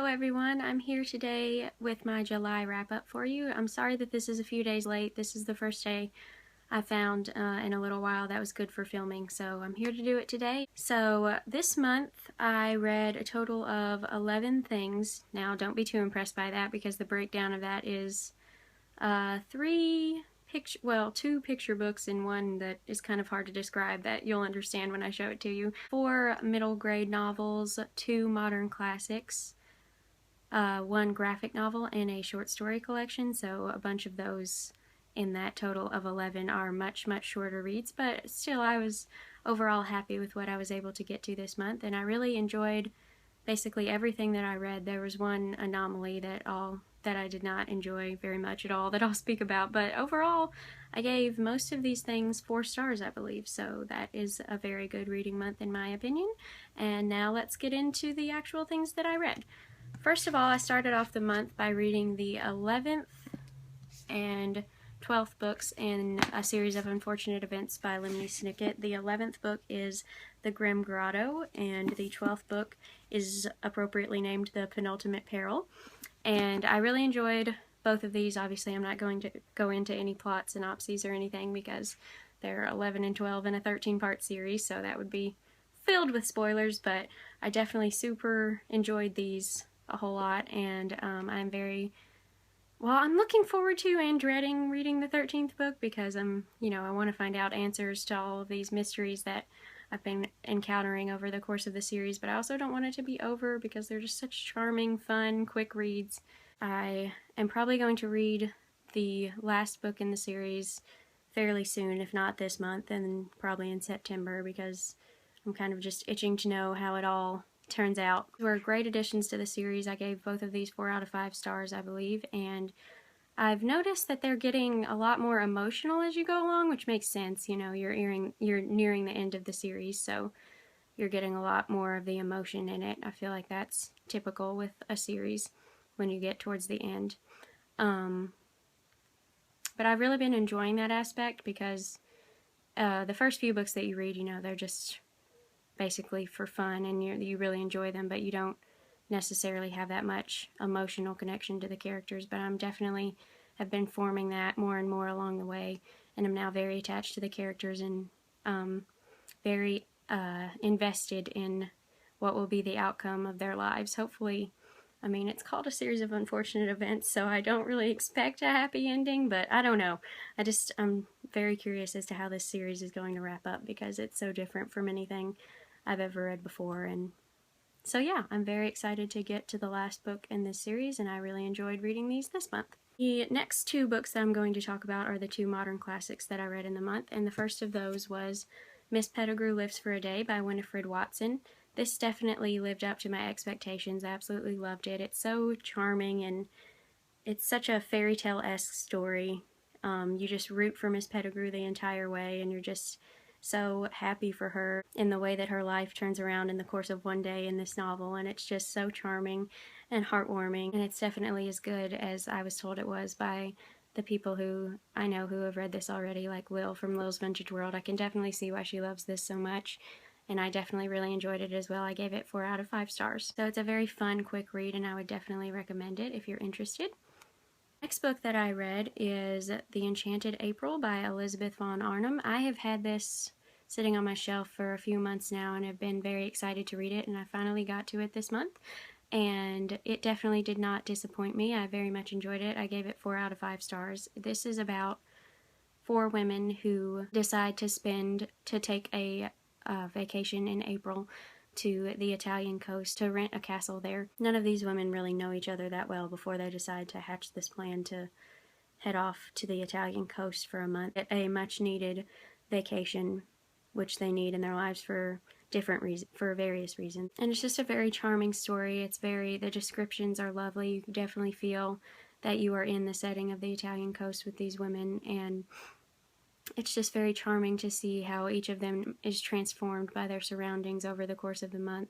everyone, I'm here today with my July wrap-up for you. I'm sorry that this is a few days late. This is the first day I found in a little while that was good for filming, so I'm here to do it today. So this month I read a total of 11 things. Now don't be too impressed by that because the breakdown of that is two picture books and one that is kind of hard to describe that you'll understand when I show it to you. 4 middle grade novels, 2 modern classics, 1 graphic novel, and a short story collection, so a bunch of those in that total of 11 are much shorter reads, but still I was overall happy with what I was able to get to this month, and I really enjoyed basically everything that I read. There was one anomaly that I did not enjoy very much at all that I'll speak about, but overall I gave most of these things 4 stars, I believe, so that is a very good reading month in my opinion. And now let's get into the actual things that I read. First of all, I started off the month by reading the 11th and 12th books in a series of unfortunate events by Lemony Snicket. The 11th book is The Grim Grotto, and the 12th book is appropriately named The Penultimate Peril. And I really enjoyed both of these. Obviously, I'm not going to go into any plot synopses or anything because they're 11 and 12 in a 13-part series, so that would be filled with spoilers, but I definitely super enjoyed these a whole lot, and I'm looking forward to and dreading reading the 13th book because I want to find out answers to all of these mysteries that I've been encountering over the course of the series, but I also don't want it to be over because they're just such charming, fun, quick reads. I am probably going to read the last book in the series fairly soon, if not this month, and probably in September, because I'm kind of just itching to know how it all turns out. They were great additions to the series. I gave both of these 4 out of 5 stars, I believe, and I've noticed that they're getting a lot more emotional as you go along, which makes sense. You know, you're nearing the end of the series, so you're getting a lot more of the emotion in it. I feel like that's typical with a series when you get towards the end. But I've really been enjoying that aspect because the first few books that you read, they're just basically for fun and you really enjoy them, but you don't necessarily have that much emotional connection to the characters. But I'm definitely have been forming that more and more along the way, and I'm now very attached to the characters and very invested in what will be the outcome of their lives. Hopefully, I mean, it's called a series of unfortunate events, so I don't really expect a happy ending, but I don't know. I'm very curious as to how this series is going to wrap up because it's so different from anything I've ever read before. And so yeah, I'm very excited to get to the last book in this series, and I really enjoyed reading these this month. The next 2 books that I'm going to talk about are the 2 modern classics that I read in the month, and the first of those was Miss Pettigrew Lives for a Day by Winifred Watson. This definitely lived up to my expectations. I absolutely loved it. It's so charming, and it's such a fairy tale-esque story. You just root for Miss Pettigrew the entire way, and you're just so happy for her in the way that her life turns around in the course of one day in this novel, and it's just so charming and heartwarming, and it's definitely as good as I was told it was by the people who I know who have read this already, like Lil from Lil's Vintage World. I can definitely see why she loves this so much, and I definitely really enjoyed it as well. I gave it 4 out of 5 stars. So it's a very fun, quick read, and I would definitely recommend it if you're interested. Next book that I read is The Enchanted April by Elizabeth Von Arnim. I have had this sitting on my shelf for a few months now and have been very excited to read it, and I finally got to it this month, and it definitely did not disappoint me. I very much enjoyed it. I gave it 4 out of 5 stars. This is about 4 women who decide to take a vacation in April to the Italian coast to rent a castle there. None of these women really know each other that well before they decide to hatch this plan to head off to the Italian coast for a month. A much needed vacation, which they need in their lives for various reasons. And it's just a very charming story. The descriptions are lovely. You can definitely feel that you are in the setting of the Italian coast with these women, and it's just very charming to see how each of them is transformed by their surroundings over the course of the month,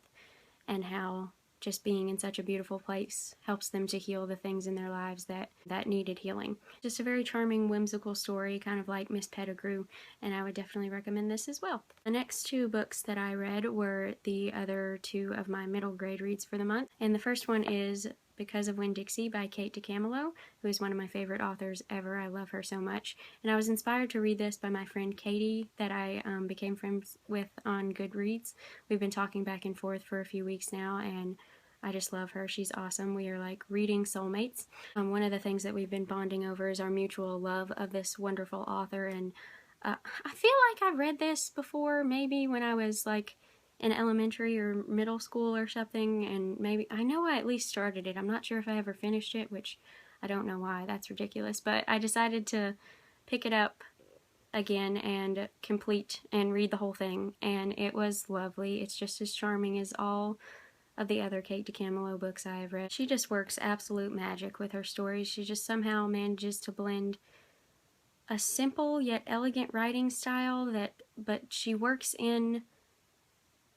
and how just being in such a beautiful place helps them to heal the things in their lives that needed healing. Just a very charming, whimsical story, kind of like Miss Pettigrew, and I would definitely recommend this as well. The next two books that I read were the other two of my middle grade reads for the month, and the first one is Because of Winn, Dixie by Kate DiCamillo, who is one of my favorite authors ever. I love her so much. And I was inspired to read this by my friend Katie that I became friends with on Goodreads. We've been talking back and forth for a few weeks now, and I just love her. She's awesome. We are like reading soulmates. One of the things that we've been bonding over is our mutual love of this wonderful author, and I feel like I've read this before, maybe when I was like in elementary or middle school or something, and maybe I know I at least started it. I'm not sure if I ever finished it, which I don't know why. That's ridiculous. But I decided to pick it up again and complete and read the whole thing, and it was lovely. It's just as charming as all of the other Kate DiCamillo books I have read. She just works absolute magic with her stories. She just somehow manages to blend a simple yet elegant writing style but she works in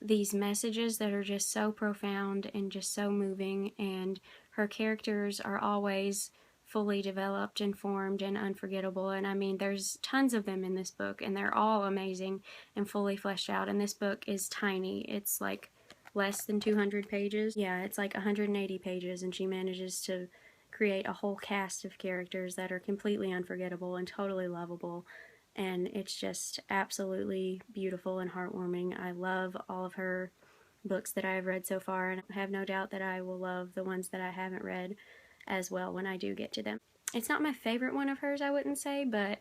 these messages that are just so profound and just so moving, and her characters are always fully developed and formed and unforgettable. And I mean, there's tons of them in this book, and they're all amazing and fully fleshed out. And this book is tiny. It's like less than 200 pages. Yeah, it's like 180 pages, and she manages to create a whole cast of characters that are completely unforgettable and totally lovable. And it's just absolutely beautiful and heartwarming. I love all of her books that I have read so far, and I have no doubt that I will love the ones that I haven't read as well when I do get to them. It's not my favorite one of hers, I wouldn't say, but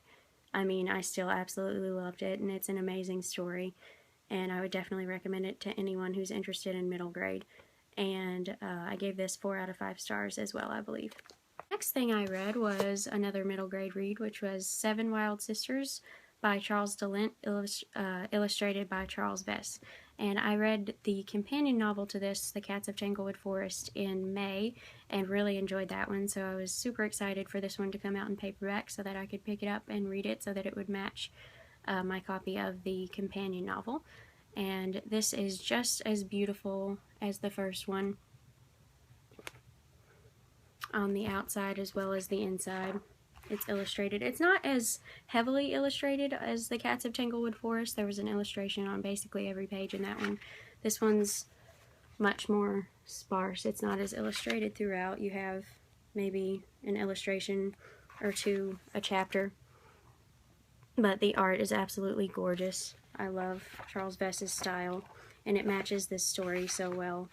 I mean, I still absolutely loved it, and it's an amazing story, and I would definitely recommend it to anyone who's interested in middle grade. And I gave this 4 out of 5 stars as well, I believe. Next thing I read was another middle grade read, which was Seven Wild Sisters by Charles DeLint, illustrated by Charles Vess. And I read the companion novel to this, The Cats of Tanglewood Forest, in May, and really enjoyed that one. So I was super excited for this one to come out in paperback so that I could pick it up and read it so that it would match my copy of the companion novel. And this is just as beautiful as the first one on the outside as well as the inside. It's illustrated. It's not as heavily illustrated as The Cats of Tanglewood Forest. There was an illustration on basically every page in that one. This one's much more sparse. It's not as illustrated throughout. You have maybe an illustration or two a chapter, but the art is absolutely gorgeous. I love Charles Vess's style, and it matches this story so well.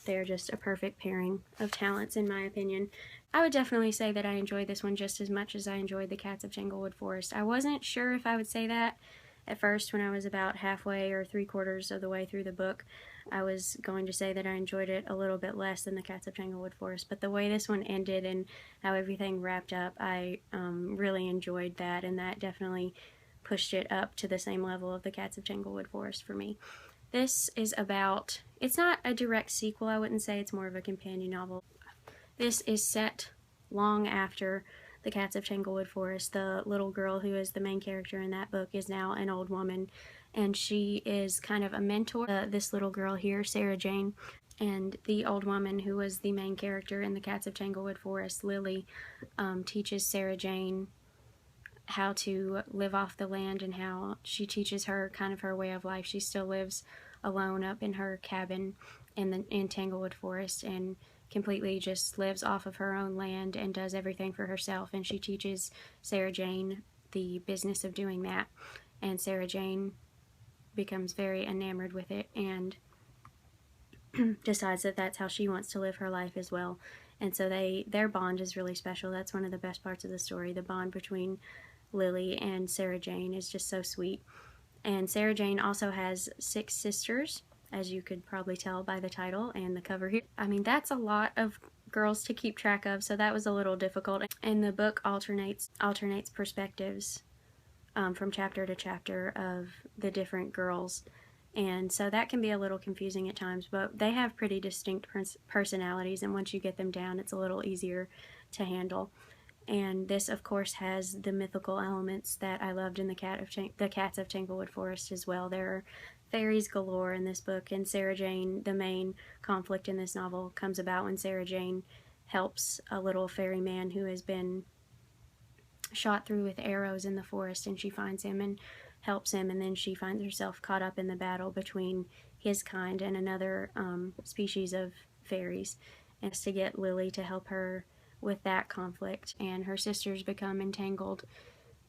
They're just a perfect pairing of talents, in my opinion. I would definitely say that I enjoyed this one just as much as I enjoyed The Cats of Tanglewood Forest. I wasn't sure if I would say that at first when I was about halfway or 3/4 of the way through the book. I was going to say that I enjoyed it a little bit less than The Cats of Tanglewood Forest, but the way this one ended and how everything wrapped up, I really enjoyed that, and that definitely pushed it up to the same level of The Cats of Tanglewood Forest for me. This is about, it's not a direct sequel, I wouldn't say, it's more of a companion novel. This is set long after The Cats of Tanglewood Forest. The little girl who is the main character in that book is now an old woman, and she is kind of a mentor to this little girl here, Sarah Jane. And the old woman who was the main character in The Cats of Tanglewood Forest, Lily, teaches Sarah Jane how to live off the land, and how she teaches her kind of her way of life. She still lives alone up in her cabin in Tanglewood Forest, and completely just lives off of her own land and does everything for herself. And she teaches Sarah Jane the business of doing that, and Sarah Jane becomes very enamored with it and decides that that's how she wants to live her life as well. And so their bond is really special. That's one of the best parts of the story. The bond between Lily and Sarah Jane is just so sweet. And Sarah Jane also has 6 sisters, as you could probably tell by the title and the cover here. I mean, that's a lot of girls to keep track of, so that was a little difficult. And the book alternates perspectives from chapter to chapter of the different girls. And so that can be a little confusing at times, but they have pretty distinct personalities, and once you get them down, it's a little easier to handle. And this, of course, has the mythical elements that I loved in The Cats of Tanglewood Forest as well. There are fairies galore in this book, and Sarah Jane, the main conflict in this novel, comes about when Sarah Jane helps a little fairy man who has been shot through with arrows in the forest, and she finds him and helps him, and then she finds herself caught up in the battle between his kind and another species of fairies, and has to get Lily to help her with that conflict, and her sisters become entangled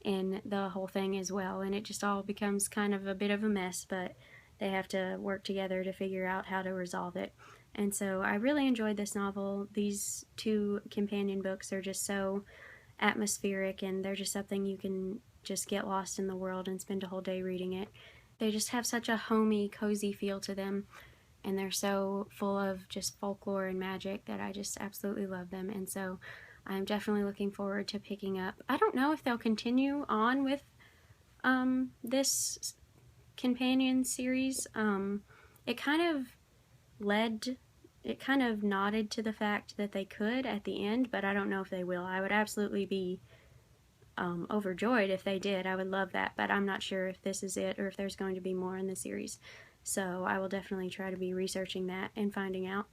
in the whole thing as well, and it just all becomes kind of a bit of a mess, but they have to work together to figure out how to resolve it. And so I really enjoyed this novel. These two companion books are just so atmospheric, and they're just something you can just get lost in the world and spend a whole day reading it. They just have such a homey, cozy feel to them, and they're so full of just folklore and magic that I just absolutely love them. And so I'm definitely looking forward to picking up. I don't know if they'll continue on with this companion series. It kind of nodded to the fact that they could at the end, but I don't know if they will. I would absolutely be overjoyed if they did. I would love that, but I'm not sure if this is it or if there's going to be more in the series. So I will definitely try to be researching that and finding out.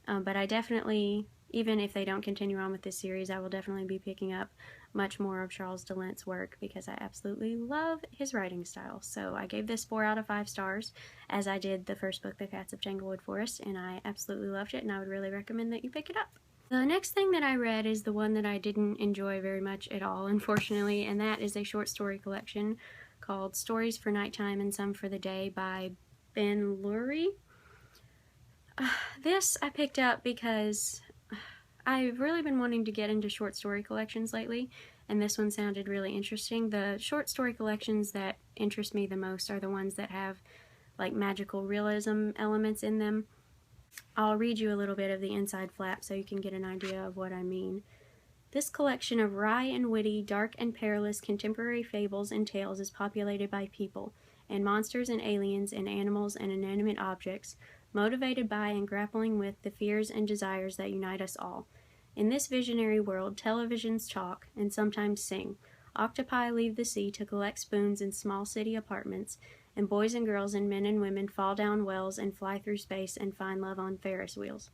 But I definitely, even if they don't continue on with this series, I will definitely be picking up much more of Charles DeLint's work because I absolutely love his writing style. So I gave this 4 out of 5 stars, as I did the first book, The Cats of Tanglewood Forest, and I absolutely loved it, and I would really recommend that you pick it up. The next thing that I read is the one that I didn't enjoy very much at all, unfortunately, and that is a short story collection called Stories for Nighttime and Some for the Day by Ben Lurie. This I picked up because I've really been wanting to get into short story collections lately, and this one sounded really interesting. The short story collections that interest me the most are the ones that have like magical realism elements in them. I'll read you a little bit of the inside flap so you can get an idea of what I mean. This collection of wry and witty, dark and perilous contemporary fables and tales is populated by people, and monsters and aliens and animals and inanimate objects, motivated by and grappling with the fears and desires that unite us all. In this visionary world, televisions talk and sometimes sing. Octopi leave the sea to collect spoons in small city apartments, and boys and girls and men and women fall down wells and fly through space and find love on Ferris wheels.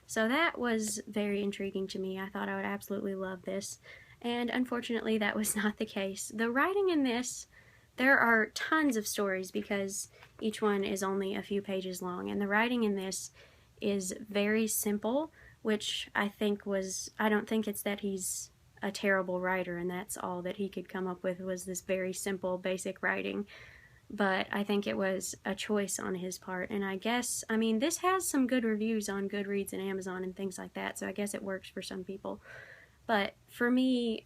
So that was very intriguing to me. I thought I would absolutely love this, and unfortunately that was not the case. The writing in this, there are tons of stories because each one is only a few pages long, and the writing in this is very simple, which I don't think it's that he's a terrible writer and that's all that he could come up with was this very simple, basic writing. But I think it was a choice on his part, and I guess, I mean, this has some good reviews on Goodreads and Amazon and things like that, so I guess it works for some people. But for me,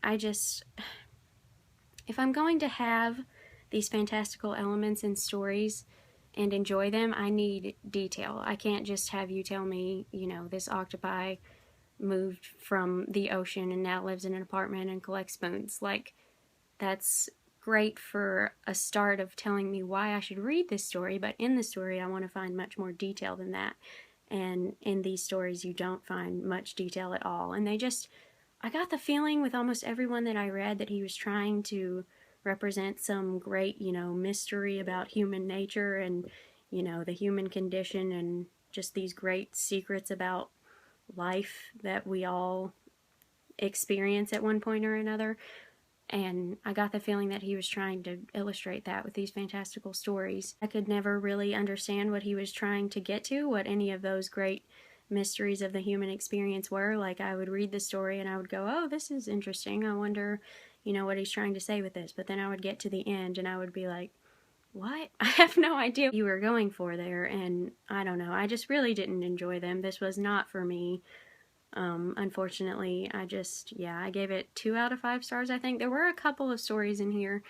if I'm going to have these fantastical elements in stories and enjoy them, I need detail. I can't just have you tell me, you know, this octopi moved from the ocean and now lives in an apartment and collects spoons. Like, that's great for a start of telling me why I should read this story, but in the story I want to find much more detail than that. And in these stories you don't find much detail at all. And I got the feeling with almost everyone that I read that he was trying to represent some great, you know, mystery about human nature and, you know, the human condition and just these great secrets about life that we all experience at one point or another. And I got the feeling that he was trying to illustrate that with these fantastical stories. I could never really understand what he was trying to get to, what any of those great mysteries of the human experience were. Like, I would read the story and I would go, oh, this is interesting. I wonder, you know, what he's trying to say with this. But then I would get to the end and I would be like, what? I have no idea what you were going for there. And I don't know. I just really didn't enjoy them. This was not for me. Unfortunately, I gave it 2 out of 5 stars, I think. There were a couple of stories in here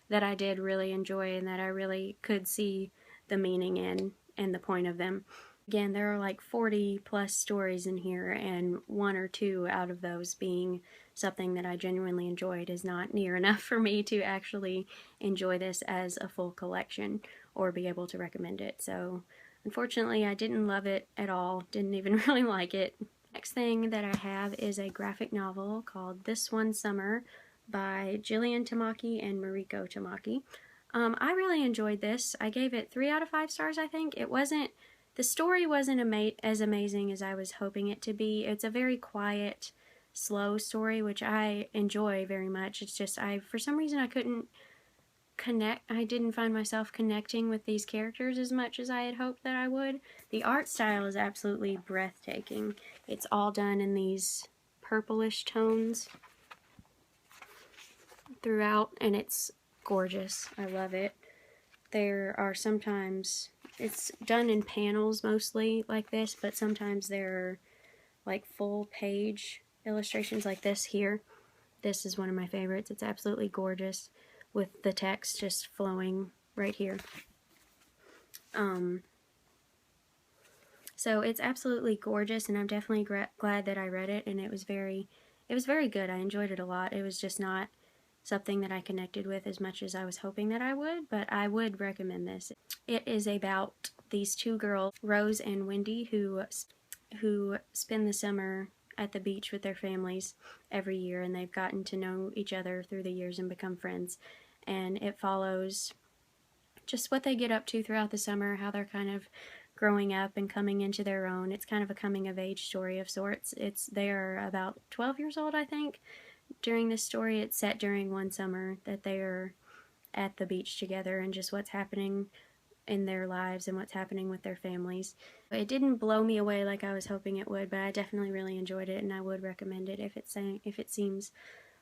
that I did really enjoy and that I really could see the meaning in and the point of them. Again, there are like 40 plus stories in here, and 1 or 2 out of those being something that I genuinely enjoyed is not near enough for me to actually enjoy this as a full collection or be able to recommend it. So, unfortunately, I didn't love it at all, didn't even really like it. Next thing that I have is a graphic novel called This One Summer by Jillian Tamaki and Mariko Tamaki. I really enjoyed this. I gave it 3 out of 5 stars, I think. The story wasn't as amazing as I was hoping it to be. It's a very quiet, slow story, which I enjoy very much. It's just, for some reason, I couldn't connect. I didn't find myself connecting with these characters as much as I had hoped that I would. The art style is absolutely breathtaking. It's all done in these purplish tones throughout, and it's gorgeous. I love it. There are sometimes, it's done in panels mostly like this, but sometimes there are like full page illustrations like this here. This is one of my favorites. It's absolutely gorgeous with the text just flowing right here. So it's absolutely gorgeous, and I'm definitely glad that I read it, and it was very good. I enjoyed it a lot. It was just not something that I connected with as much as I was hoping that I would, but I would recommend this. It is about these two girls, Rose and Wendy, who spend the summer at the beach with their families every year, and they've gotten to know each other through the years and become friends. And it follows just what they get up to throughout the summer, how they're kind of growing up and coming into their own. It's kind of a coming-of-age story of sorts. They're about 12 years old, I think. During this story, it's set during one summer that they are at the beach together, and just what's happening in their lives and what's happening with their families. It didn't blow me away like I was hoping it would, but I definitely really enjoyed it, and I would recommend it if it seems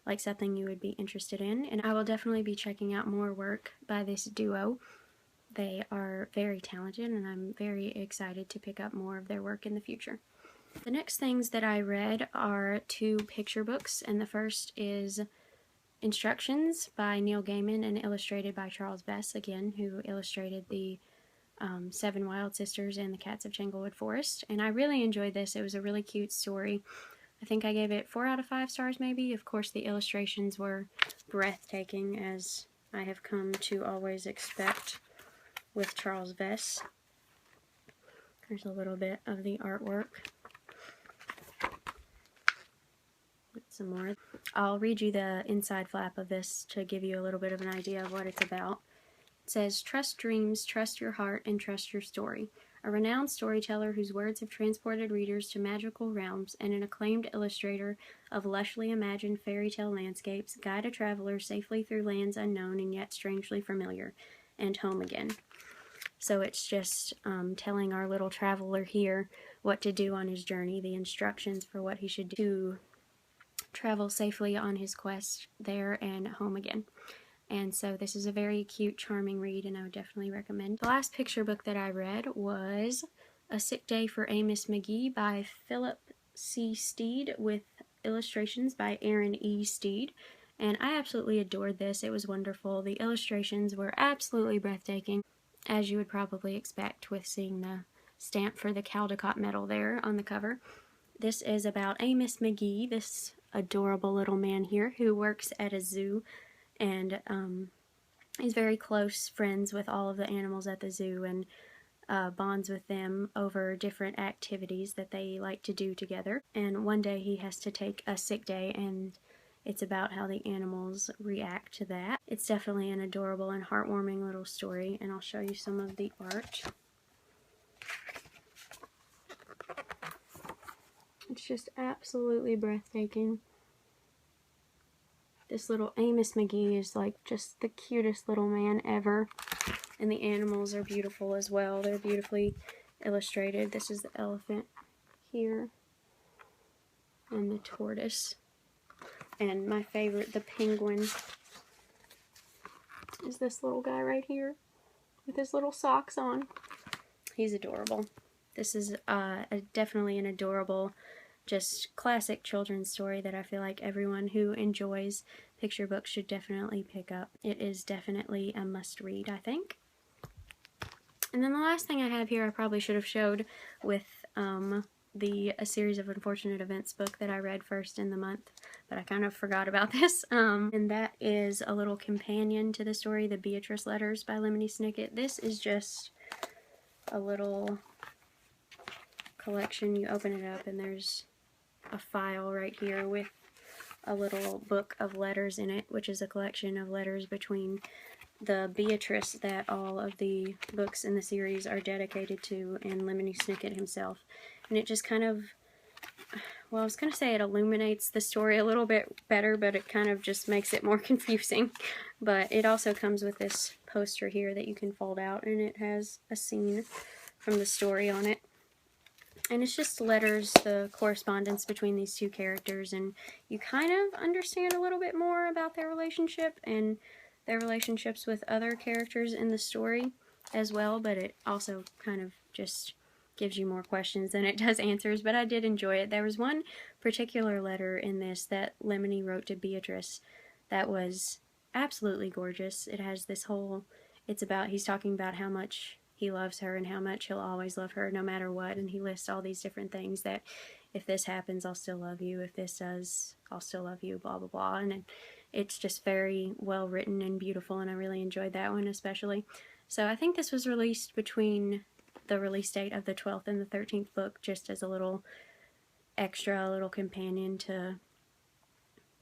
like something you would be interested in. And I will definitely be checking out more work by this duo. They are very talented, and I'm very excited to pick up more of their work in the future. The next things that I read are 2 picture books, and the first is Instructions by Neil Gaiman and illustrated by Charles Vess, again, who illustrated the 7 Wild Sisters and the Cats of Tanglewood Forest. And I really enjoyed this. It was a really cute story. I think I gave it 4 out of 5 stars maybe. Of course, the illustrations were breathtaking, as I have come to always expect with Charles Vess. There's a little bit of the artwork. Some more. I'll read you the inside flap of this to give you a little bit of an idea of what it's about. It says, "Trust dreams, trust your heart, and trust your story. A renowned storyteller whose words have transported readers to magical realms, and an acclaimed illustrator of lushly imagined fairy tale landscapes, guide a traveler safely through lands unknown and yet strangely familiar, and home again." So it's just telling our little traveler here what to do on his journey, the instructions for what he should do to travel safely on his quest there and home again. And so this is a very cute, charming read, and I would definitely recommend. The last picture book that I read was A Sick Day for Amos McGee by Philip C. Steed, with illustrations by Aaron E. Steed. And I absolutely adored this. It was wonderful. The illustrations were absolutely breathtaking, as you would probably expect with seeing the stamp for the Caldecott medal there on the cover. This is about Amos McGee, this adorable little man here who works at a zoo, and he's very close friends with all of the animals at the zoo, and bonds with them over different activities that they like to do together. And one day he has to take a sick day, and it's about how the animals react to that. It's definitely an adorable and heartwarming little story, and I'll show you some of the art. It's just absolutely breathtaking. This little Amos McGee is like just the cutest little man ever. And the animals are beautiful as well. They're beautifully illustrated. This is the elephant here. And the tortoise. And my favorite, the penguin, is this little guy right here with his little socks on. He's adorable. This is definitely an adorable, just classic children's story that I feel like everyone who enjoys picture books should definitely pick up. It is definitely a must-read, I think. And then the last thing I have here I probably should have showed with A Series of Unfortunate Events book that I read first in the month, but I kind of forgot about this. And that is a little companion to the story, the Beatrice Letters by Lemony Snicket. This is just a little collection. You open it up and there's a file right here with a little book of letters in it, which is a collection of letters between the Beatrice that all of the books in the series are dedicated to, and Lemony Snicket himself. And it just kind of, well, I was going to say it illuminates the story a little bit better, but it kind of just makes it more confusing. But it also comes with this poster here that you can fold out, and it has a scene from the story on it. And it's just letters, the correspondence between these two characters, and you kind of understand a little bit more about their relationship and their relationships with other characters in the story as well, but it also kind of just gives you more questions than it does answers, but I did enjoy it. There was one particular letter in this that Lemony wrote to Beatrice that was absolutely gorgeous. It has this whole, he's talking about how much he loves her and how much he'll always love her no matter what, and he lists all these different things that if this happens, I'll still love you, if this does, I'll still love you, blah blah blah, and it's just very well written and beautiful, and I really enjoyed that one especially. So I think this was released between the release date of the 12th and the 13th book, just as a little extra, a little companion to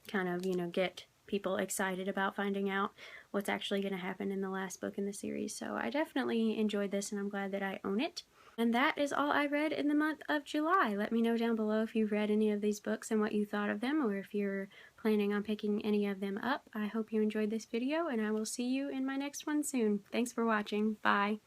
kind of, you know, get people excited about finding out what's actually going to happen in the last book in the series. So I definitely enjoyed this, and I'm glad that I own it. And that is all I read in the month of July. Let me know down below if you've read any of these books and what you thought of them, or if you're planning on picking any of them up. I hope you enjoyed this video, and I will see you in my next one soon. Thanks for watching. Bye.